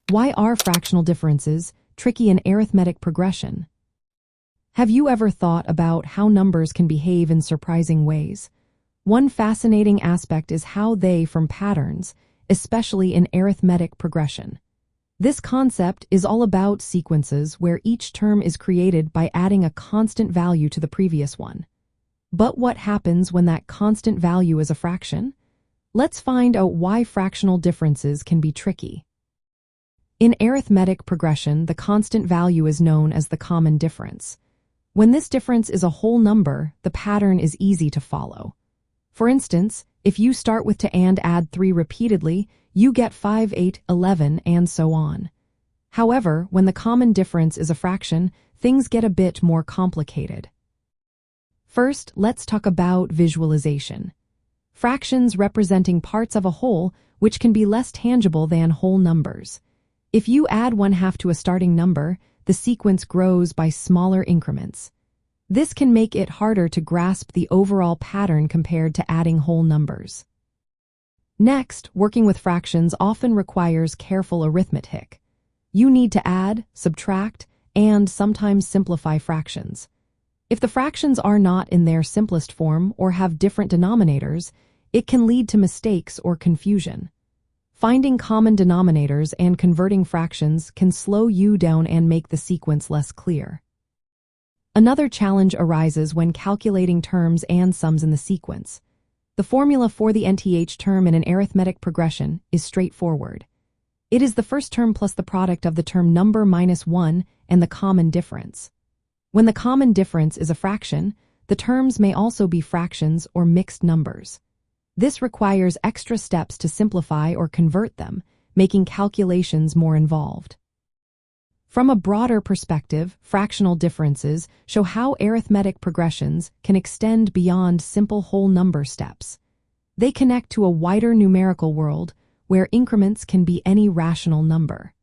Why are fractional differences tricky in arithmetic progression? Have you ever thought about how numbers can behave in surprising ways? One fascinating aspect is how they form patterns, especially in arithmetic progression. This concept is all about sequences where each term is created by adding a constant value to the previous one. But what happens when that constant value is a fraction? Let's find out why fractional differences can be tricky. In arithmetic progression, the constant value is known as the common difference. When this difference is a whole number, the pattern is easy to follow. For instance, if you start with and add 3 repeatedly, you get 5, 8, 11, and so on. However, when the common difference is a fraction, things get a bit more complicated. First, let's talk about visualization. Fractions representing parts of a whole, which can be less tangible than whole numbers. If you add 1/2 to a starting number, the sequence grows by smaller increments. This can make it harder to grasp the overall pattern compared to adding whole numbers. Next, working with fractions often requires careful arithmetic. You need to add, subtract, and sometimes simplify fractions. If the fractions are not in their simplest form or have different denominators, it can lead to mistakes or confusion. Finding common denominators and converting fractions can slow you down and make the sequence less clear. Another challenge arises when calculating terms and sums in the sequence. The formula for the nth term in an arithmetic progression is straightforward. It is the first term plus the product of the term number minus 1 and the common difference. When the common difference is a fraction, the terms may also be fractions or mixed numbers. This requires extra steps to simplify or convert them, making calculations more involved. From a broader perspective, fractional differences show how arithmetic progressions can extend beyond simple whole number steps. They connect to a wider numerical world where increments can be any rational number.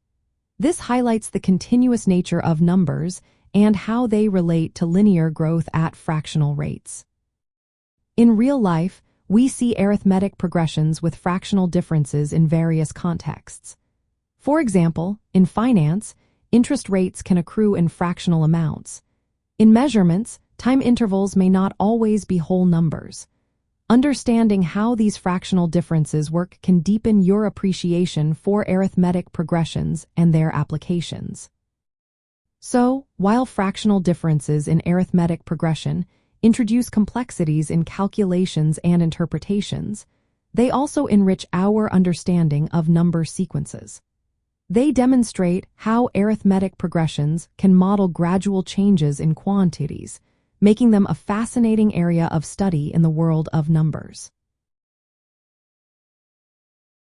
This highlights the continuous nature of numbers and how they relate to linear growth at fractional rates. In real life, we see arithmetic progressions with fractional differences in various contexts. For example, in finance, interest rates can accrue in fractional amounts. In measurements, time intervals may not always be whole numbers. Understanding how these fractional differences work can deepen your appreciation for arithmetic progressions and their applications. So, while fractional differences in arithmetic progression introduce complexities in calculations and interpretations, they also enrich our understanding of number sequences. They demonstrate how arithmetic progressions can model gradual changes in quantities, making them a fascinating area of study in the world of numbers.